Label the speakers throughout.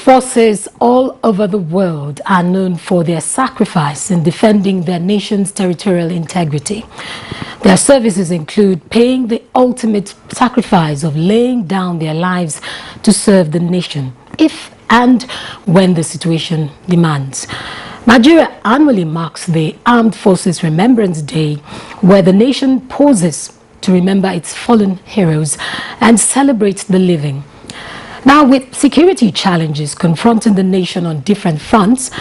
Speaker 1: Forces all over the world are known for their sacrifice in defending their nation's territorial integrity. Their services include paying the ultimate sacrifice of laying down their lives to serve the nation, if and when the situation demands. Nigeria annually marks the Armed Forces Remembrance Day, where the nation pauses to remember its fallen heroes and celebrate the living. Now, with security challenges confronting the nation on different fronts,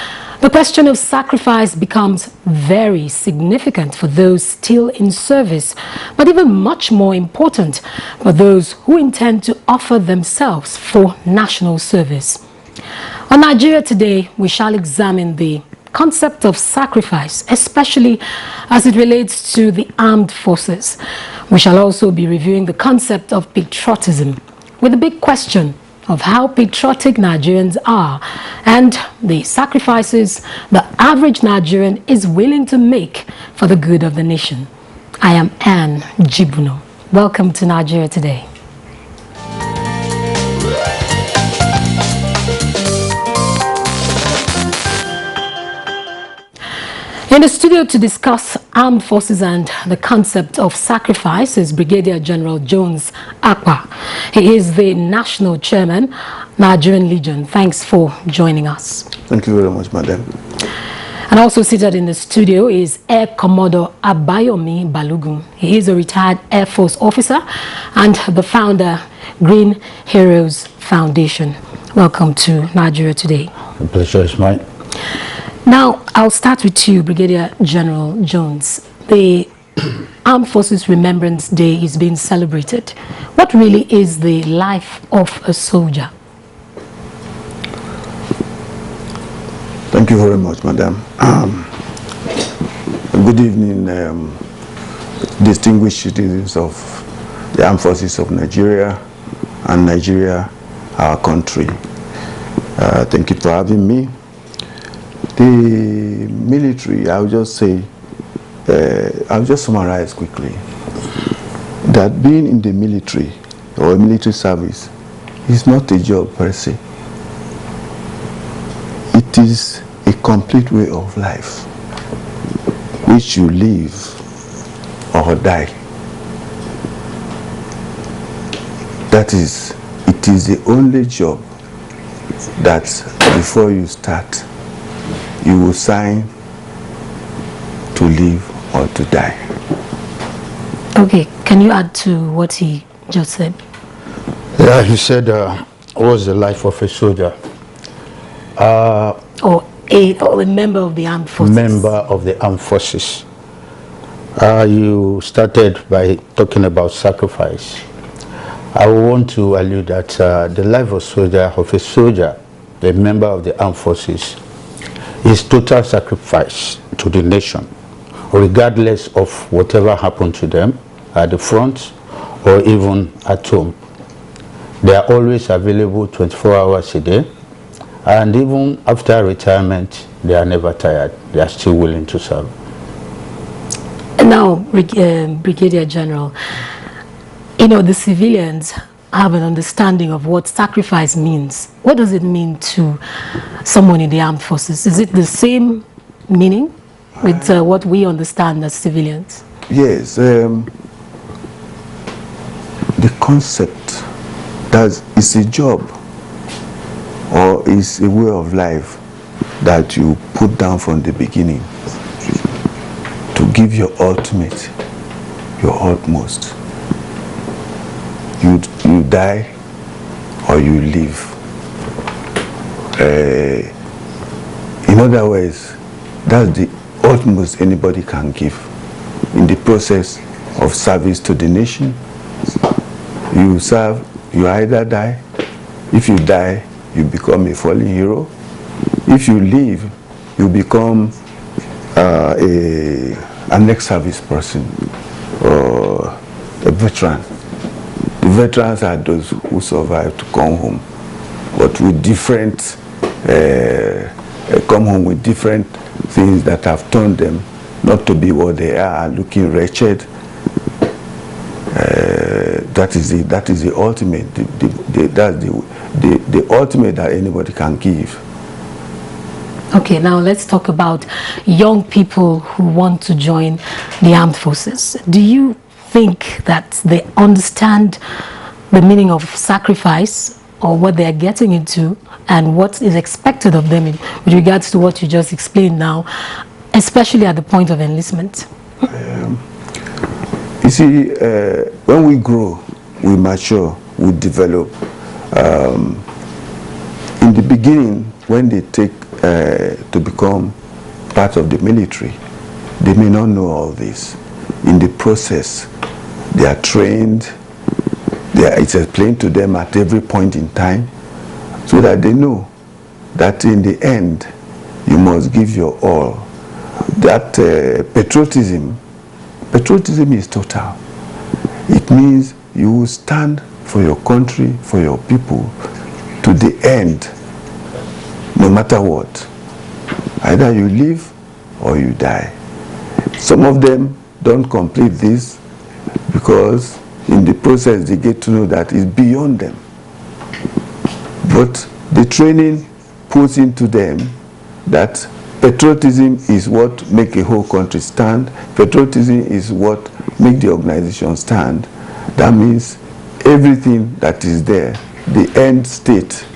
Speaker 1: the question of sacrifice becomes very significant for those still in service, but even much more important for those who intend to offer themselves for national service. On Nigeria Today, we shall examine the concept of sacrifice, especially as it relates to the armed forces. We shall also be reviewing the concept of patriotism, with the big question of how patriotic Nigerians are and the sacrifices the average Nigerian is willing to make for the good of the nation. I am Anne Jibuno. Welcome to Nigeria Today. In the studio to discuss armed forces and the concept of sacrifice is Brigadier General Jones Akpa. He is the National Chairman, Nigerian Legion. Thanks for joining us.
Speaker 2: Thank you very much, madam.
Speaker 1: And also seated in the studio is Air Commodore Abayomi Balogun. He is a retired Air Force officer and the founder, Green Heroes Foundation. Welcome to Nigeria Today.
Speaker 3: The pleasure is mine.
Speaker 1: Now, I'll start with you, Brigadier General Jones. The Armed Forces Remembrance Day is being celebrated. What really is the life of a soldier?
Speaker 2: Thank you very much, madam. Good evening, distinguished citizens of the Armed Forces of Nigeria and Nigeria, our country. Thank you for having me. The military, I'll just say, I'll just summarize quickly that being in the military or military service is not a job per se. It is a complete way of life which you live or die. That is, it is the only job that before you start, you will sign to live or to die.
Speaker 1: Okay, can you add to what he just said?
Speaker 3: Yeah, he said, what's the life of a soldier?
Speaker 1: Or a member of the armed forces.
Speaker 3: Member of the armed forces. You started by talking about sacrifice. I want to allude that the life of a soldier, a member of the armed forces, is total sacrifice to the nation, regardless of whatever happened to them at the front or even at home. They are always available 24 hours a day, and even after retirement, they are never tired. They are still willing to serve.
Speaker 1: Now, Brigadier General, you know, the civilians have an understanding of what sacrifice means. What does it mean to someone in the armed forces? Is it the same meaning with what we understand as civilians?
Speaker 2: Yes. The concept that is a job or is a way of life that you put down from the beginning to give your ultimate, your utmost. You die or you live. In other words, that's the utmost anybody can give in the process of service to the nation. You serve, you either die. If you die, you become a fallen hero. If you live, you become an ex-service person or a veteran. The veterans are those who survive to come home, but with different, come home with different things that have turned them not to be what they are, looking wretched. That is the ultimate. That's the ultimate that anybody can give.
Speaker 1: Okay, now let's talk about young people who want to join the armed forces. Do you think that they understand the meaning of sacrifice or what they are getting into and what is expected of them with regards to what you just explained now, especially at the point of enlistment?
Speaker 2: You see, when we grow, we mature, we develop. In the beginning, when they take to become part of the military, they may not know all this. In the process, they are trained, it's explained to them at every point in time, so that they know that in the end, you must give your all. That patriotism is total. It means you will stand for your country, for your people, to the end, no matter what. Either you live or you die. Some of them don't complete this because in the process they get to know that it's beyond them. But the training puts into them that patriotism is what makes a whole country stand. Patriotism is what makes the organization stand. That means everything that is there, the end state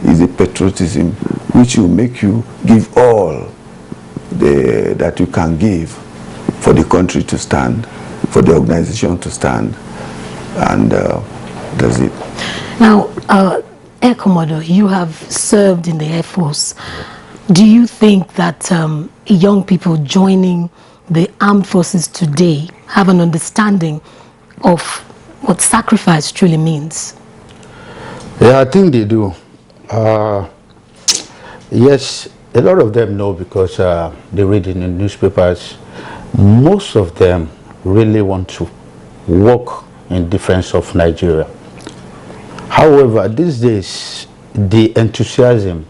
Speaker 2: is a patriotism which will make you give all that you can give for the country to stand, for the organization to stand, and that's it.
Speaker 1: Now, Air Commodore, you have served in the Air Force. Do you think that young people joining the armed forces today have an understanding of what sacrifice truly means?
Speaker 3: Yeah, I think they do. Yes, a lot of them know because they read in the newspapers. Most of them really want to work in defense of Nigeria. However, these days, the enthusiasm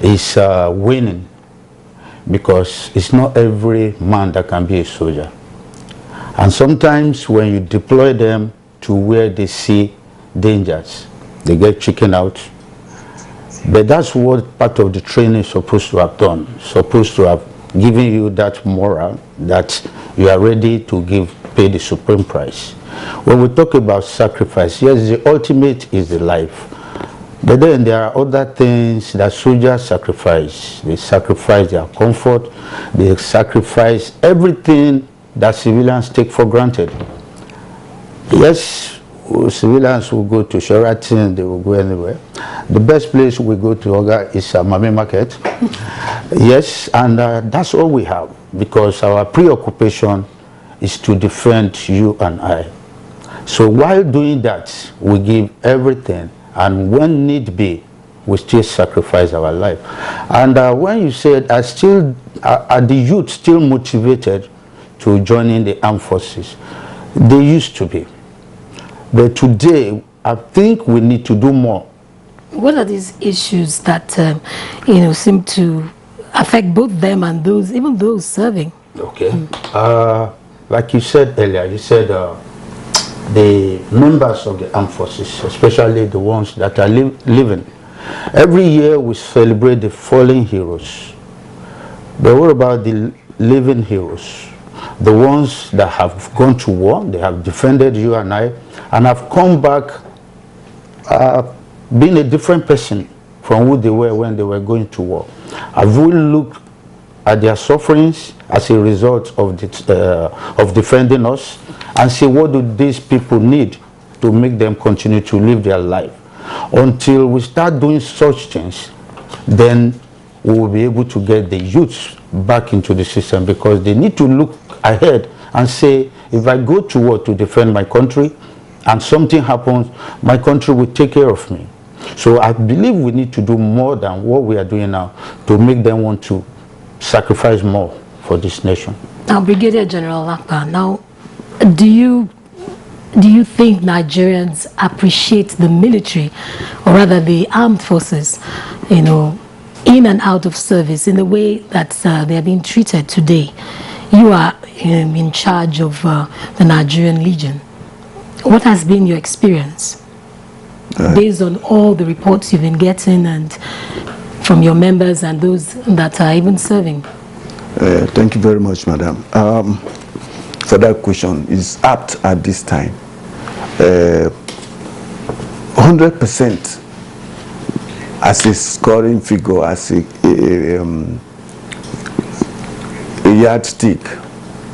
Speaker 3: is winning because it's not every man that can be a soldier. And sometimes when you deploy them to where they see dangers, they get chicken out. But that's what part of the training is supposed to have done, supposed to have given you that moral that you are ready to pay the supreme price. When we talk about sacrifice, yes, the ultimate is the life. But then there are other things that soldiers sacrifice. They sacrifice their comfort, they sacrifice everything that civilians take for granted. Yes, civilians will go to Sheraton, they will go anywhere. The best place we go to Oga is Mami Market. Yes, and that's all we have because our preoccupation is to defend you and I. So while doing that, we give everything, and when need be, we still sacrifice our life. And when you said, are the youth still motivated to join in the armed forces? They used to be. But today, I think we need to do more.
Speaker 1: What are these issues that, seem to affect both them and those, even those serving?
Speaker 3: Okay. Like you said earlier, you said the members of the armed forces, especially the ones that are living. Every year we celebrate the fallen heroes. But what about the living heroes? The ones that have gone to war, they have defended you and I, and have come back being a different person from who they were when they were going to war. Have we looked at their sufferings as a result of defending us and see what do these people need to make them continue to live their life? Until we start doing such things, then we will be able to get the youth back into the system, because they need to look ahead and say, if I go to war to defend my country and something happens, my country will take care of me. So I believe we need to do more than what we are doing now to make them want to sacrifice more for this nation.
Speaker 1: Now, Brigadier General Akpa, now, do you think Nigerians appreciate the military, or rather the armed forces, in and out of service in the way that they are being treated today? You are in charge of the Nigerian Legion. What has been your experience? based on all the reports you've been getting and from your members and those that are even serving?
Speaker 2: Thank you very much, madam. For that question, is apt at this time. 100% as a scoring figure, as a yardstick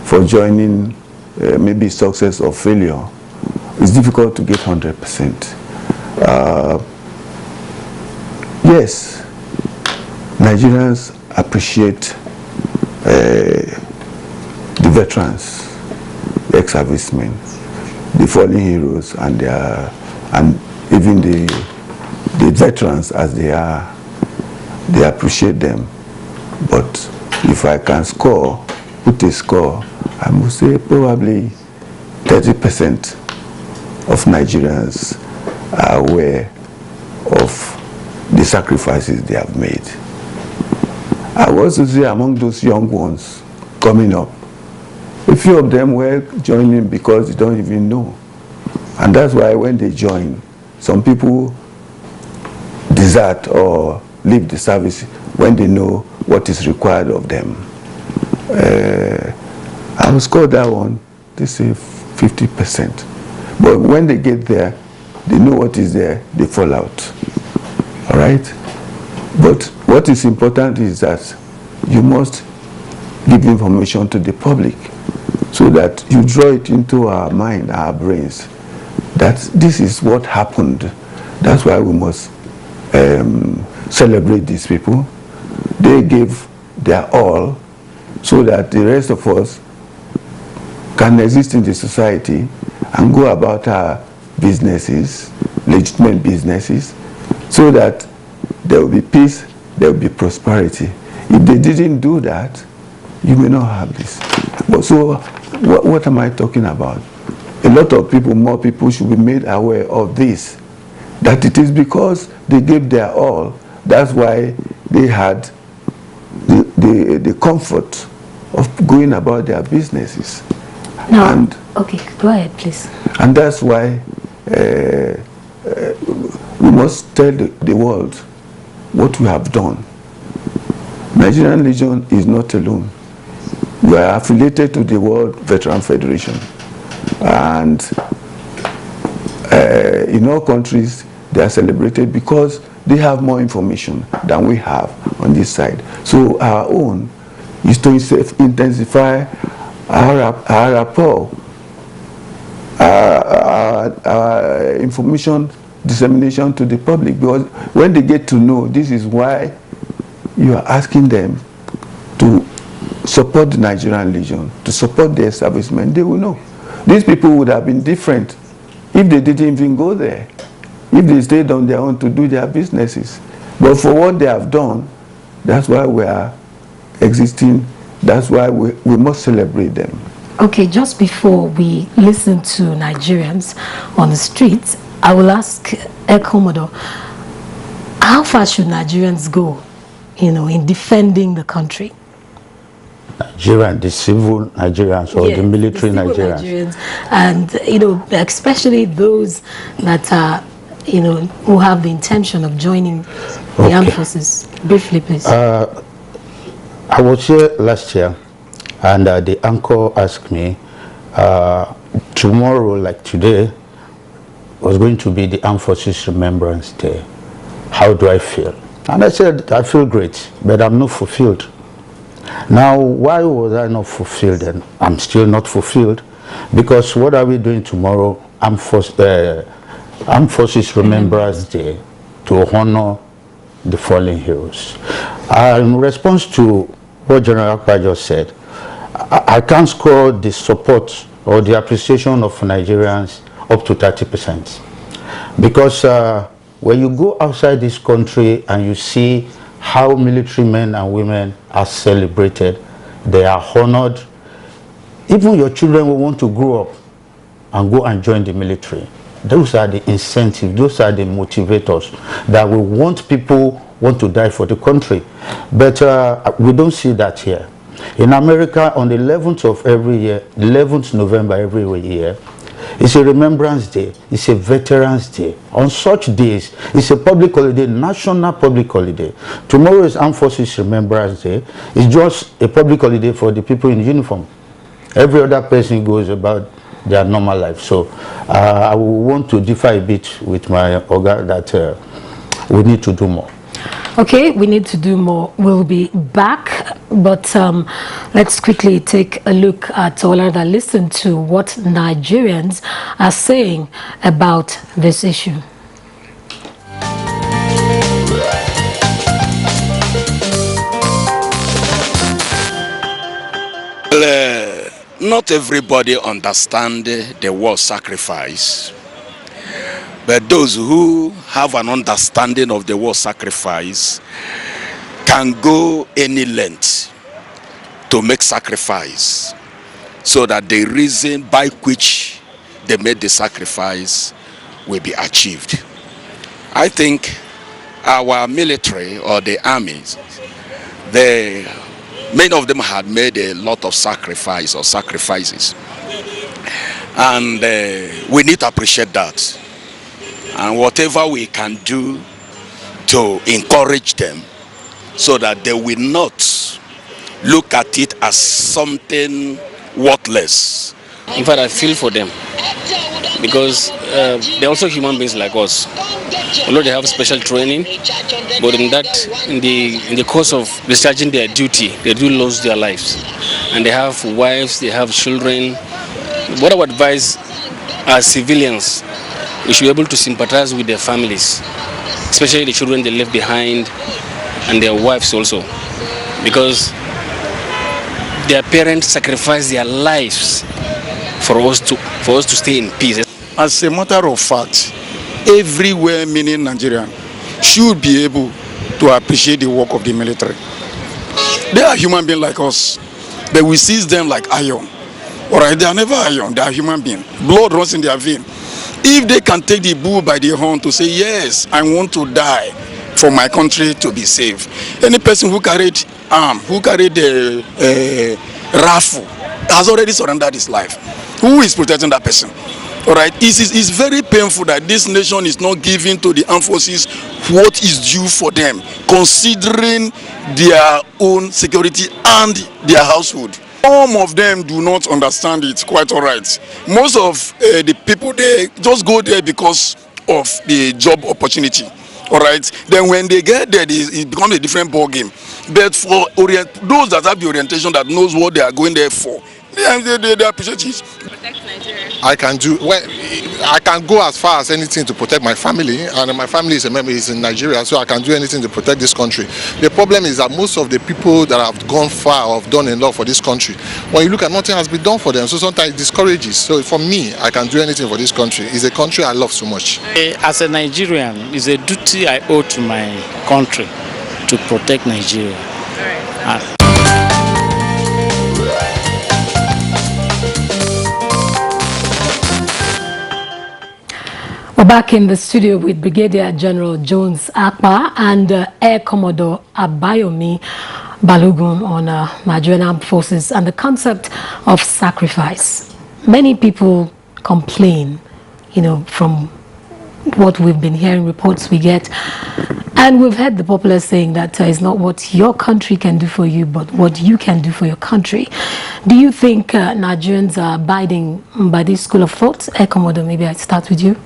Speaker 2: for joining maybe success or failure, it's difficult to get 100%. Yes, Nigerians appreciate the veterans, the ex-servicemen, the fallen heroes, and even the veterans as they are. They appreciate them. But if I can put a score, I must say probably 30% of Nigerians are aware of the sacrifices they have made. I was to say among those young ones coming up, a few of them were joining because they don't even know. And that's why when they join, some people desert or leave the service when they know what is required of them. I will score that one, they say 50%. But when they get there, they know what is there, they fall out. All right? But what is important is that you must give information to the public so that you draw it into our mind, our brains, that this is what happened. That's why we must celebrate these people. They gave their all so that the rest of us can exist in the society and go about our businesses, legitimate businesses, so that there will be peace, there will be prosperity. If they didn't do that, you may not have this. But so what am I talking about? A lot of people, more people should be made aware of this, that it is because they gave their all. That's why they had the comfort of going about their businesses.
Speaker 1: Now, okay, go ahead, please.
Speaker 2: And that's why we must tell the world what we have done. Nigerian Legion is not alone. We are affiliated to the World Veteran Federation. And in all countries, they are celebrated because they have more information than we have on this side. So our own is to intensify our rapport, our information dissemination to the public, because when they get to know, this is why you are asking them to support the Nigerian Legion, to support their servicemen, they will know. These people would have been different if they didn't even go there, if they stayed on their own to do their businesses. But for what they have done, that's why we are existing, that's why we must celebrate them.
Speaker 1: Okay, just before we listen to Nigerians on the streets, I will ask Commodore, how far should Nigerians go, in defending the country?
Speaker 3: The civil Nigerians or the military Nigerians?
Speaker 1: And, especially those that are, who have the intention of joining the armed forces. Briefly, please.
Speaker 3: I was here last year, and the anchor asked me, tomorrow, like today, was going to be the Armed Forces Remembrance Day. How do I feel? And I said, I feel great, but I'm not fulfilled. Now, why was I not fulfilled? And I'm still not fulfilled, because what are we doing tomorrow? Armed Forces Remembrance Day, to honor the fallen heroes. In response to what General Akpa just said, I can't score the support or the appreciation of Nigerians up to 30%. Because when you go outside this country and you see how military men and women are celebrated, they are honored. Even your children will want to grow up and go and join the military. Those are the incentives, those are the motivators that we want people want to die for the country. But we don't see that here. In America, on the 11th of every year, 11th November every year, It's a Remembrance Day. It's a Veterans Day. On such days, it's a public holiday, national public holiday. Tomorrow is Armed Forces Remembrance Day. It's just a public holiday for the people in uniform. Every other person goes about their normal life. So I want to differ a bit with my Oga that we need to do more.
Speaker 1: Okay, we need to do more. We'll be back, but let's quickly take a look at or rather listen to what Nigerians are saying about this issue.
Speaker 4: Well, not everybody understands the word sacrifice. But those who have an understanding of the word sacrifice can go any length to make sacrifice so that the reason by which they made the sacrifice will be achieved. I think our military or the armies, many of them had made a lot of sacrifices. And we need to appreciate that. And whatever we can do to encourage them so that they will not look at it as something worthless.
Speaker 5: In fact, I feel for them because they're also human beings like us. Although they have special training, but in the course of discharging their duty, they do lose their lives. And they have wives, they have children. What I would advise as civilians, we should be able to sympathize with their families, especially the children they left behind and their wives also, because their parents sacrificed their lives for us to stay in peace.
Speaker 6: As a matter of fact, everywhere meaning Nigerian should be able to appreciate the work of the military. They are human beings like us, but we see them like iron. All right, they are never iron, they are human beings. Blood runs in their vein. If they can take the bull by the horn to say, yes, I want to die for my country to be safe. Any person who carried arm, who carried a rifle, has already surrendered his life. Who is protecting that person? All right, it's very painful that this nation is not giving to the armed forces what is due for them, considering their own security and their household. Some of them do not understand it quite all right. Most of the people, they just go there because of the job opportunity. All right. Then when they get there, it becomes a different ball game. But for those that have the orientation, that knows what they are going there for, they appreciate it.
Speaker 7: Protect Nigeria.
Speaker 8: I can go as far as anything to protect my family, and my family is a member is in Nigeria, so I can do anything to protect this country. The problem is that most of the people that have gone far or have done a lot for this country, when you look at, nothing has been done for them, so sometimes it discourages. So for me, I can do anything for this country. It's a country I love so much.
Speaker 9: As a Nigerian, it's a duty I owe to my country to protect Nigeria. All right.
Speaker 1: We're back in the studio with Brigadier General Jones Akpa and Air Commodore Abayomi Balogun on Nigerian Armed Forces and the concept of sacrifice. Many people complain, from what we've been hearing, reports we get, and we've heard the populace saying that it's not what your country can do for you, but what you can do for your country. Do you think Nigerians are abiding by this school of thought? Air Commodore, maybe I start with you.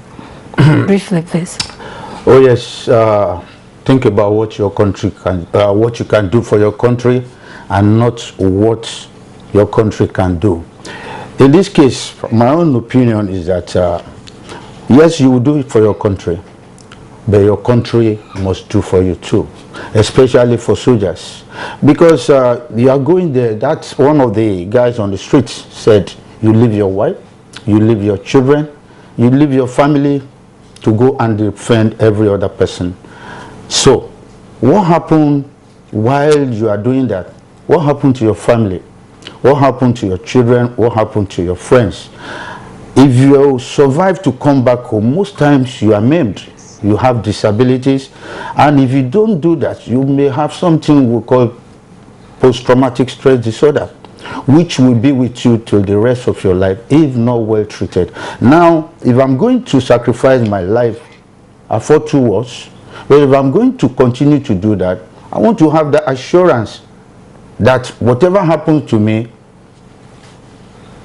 Speaker 1: Briefly, please.
Speaker 3: Oh yes, think about what your country can, what you can do for your country, and not what your country can do. In this case, my own opinion is that yes, you will do it for your country, but your country must do for you too, especially for soldiers, because you are going there. That's one of the guys on the streets said, you leave your wife, you leave your children, you leave your family to go and defend every other person. So what happened while you are doing that? What happened to your family? What happened to your children? What happened to your friends? If you survive to come back home, most times you are maimed, you have disabilities, and if you don't do that, you may have something we call post-traumatic stress disorder. which will be with you till the rest of your life if not well treated. Now, if I'm going to sacrifice my life, I fought 2 wars, but if I'm going to continue to do that, I want to have the assurance that whatever happens to me,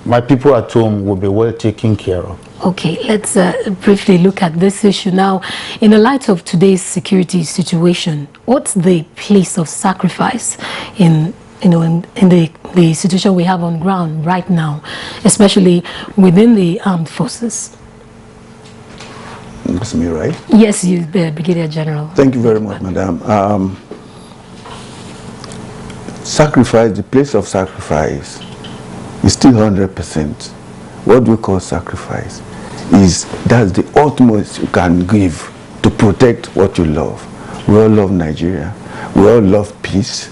Speaker 3: my people at home will be well taken care of.
Speaker 1: Okay, let's briefly look at this issue now. In the light of today's security situation, what's the place of sacrifice in the situation we have on ground right now, especially within the armed forces?
Speaker 2: That's me, right?
Speaker 1: Yes, you, Brigadier General.
Speaker 2: Thank you very much, Madam. Sacrifice, the place of sacrifice is still 100%. What we call sacrifice is that's the utmost you can give to protect what you love. We all love Nigeria. We all love peace.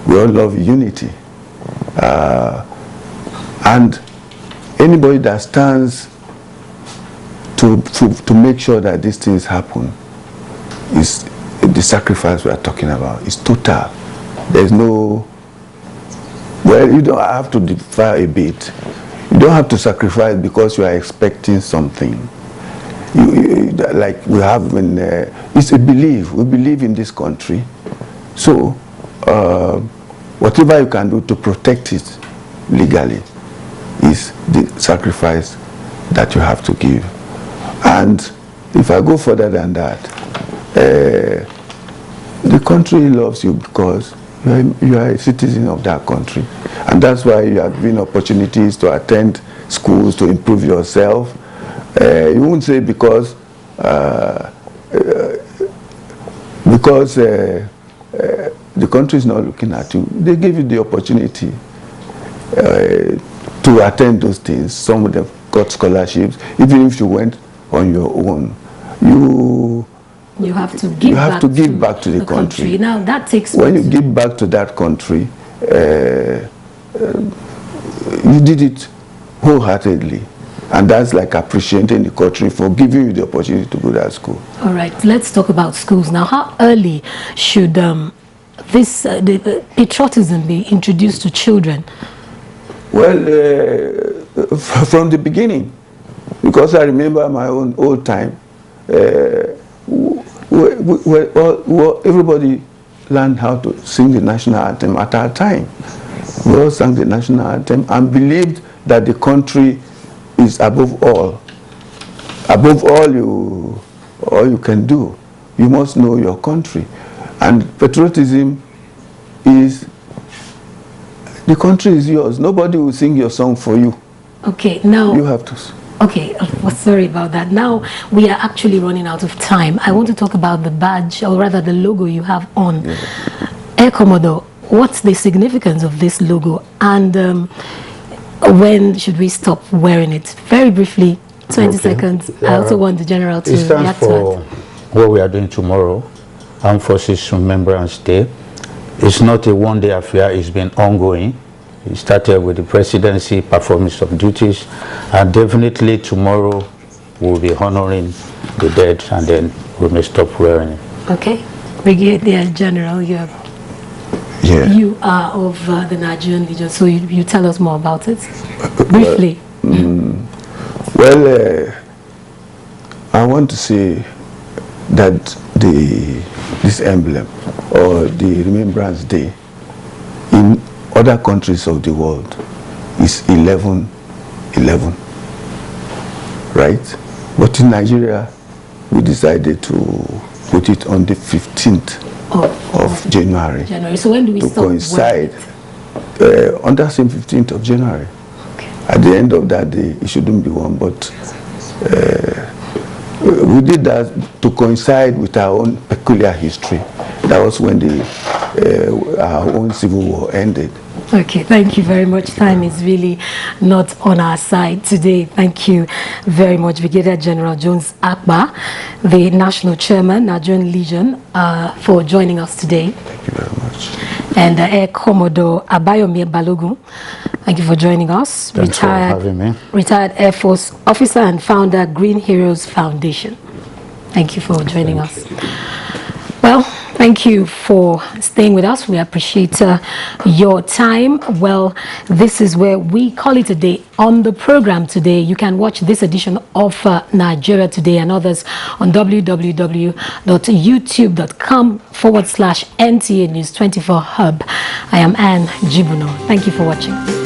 Speaker 2: We all love unity. And anybody that stands to make sure that these things happen is the sacrifice we are talking about. It's total. There's no, well, you don't have to differ a bit. You don't have to sacrifice because you are expecting something. Like we have when it's a belief. We believe in this country. So whatever you can do to protect it legally is the sacrifice that you have to give. And if I go further than that, the country loves you because you are a citizen of that country. And that's why you have given opportunities to attend schools, to improve yourself. You won't say because the country is not looking at you. They give you the opportunity to attend those things. Some of them got scholarships. Even if you went on your own, you have to give back to the country.
Speaker 1: Now that takes,
Speaker 2: when you give back to that country, you did it wholeheartedly, and that's like appreciating the country for giving you the opportunity to go to that school.
Speaker 1: All right, let's talk about schools now. How early should the patriotism be introduced to children?
Speaker 2: Well, from the beginning, because I remember my own old time. Everybody learned how to sing the national anthem at our time. We all sang the national anthem and believed that the country is above all. Above all you can do. You must know your country. And patriotism is, the country is yours. Nobody will sing your song for you. Okay, now you have to.
Speaker 1: Okay, sorry about that. Now we are actually running out of time. I want to talk about the badge, or rather the logo you have on. Yeah. Air Commodore, what's the significance of this logo, and when should we stop wearing it? Very briefly, 20 seconds. I also want the General to react to it.
Speaker 3: What we are doing tomorrow, Armed Forces Remembrance Day. It's not a one-day affair, it's been ongoing. It started with the presidency performance of duties, and definitely tomorrow we'll be honoring the dead, and then we may stop wearing it.
Speaker 1: Okay. Brigadier General, you are of the Nigerian Legion, so you tell us more about it, briefly.
Speaker 2: Well, I want to say that this emblem, or the Remembrance Day, in other countries of the world is 11/11, right? But in Nigeria, we decided to put it on the 15th of January.
Speaker 1: So when do we
Speaker 2: to
Speaker 1: stop
Speaker 2: coincide on that same 15th of January.
Speaker 1: Okay.
Speaker 2: At the end of that day, it shouldn't be one, but we did that to coincide with our own peculiar history. That was when our own civil war ended.
Speaker 1: Okay, thank you very much. Time is really not on our side today. Thank you very much, Brigadier General Jones Akpa, the National Chairman, Nigerian Legion, for joining us today.
Speaker 2: Thank you very much.
Speaker 1: And Air Commodore Abayomi Balogun, thank you for joining us.
Speaker 3: Thanks for having me.
Speaker 1: Retired Air Force officer and founder, Green Heroes Foundation. Thank you for joining us. Well, Thank you for staying with us. We appreciate your time. Well, this is where we call it a day. On the program today, you can watch this edition of Nigeria Today and others on www.youtube.com/NTA News 24 Hub. I am Anne Jibuno. Thank you for watching.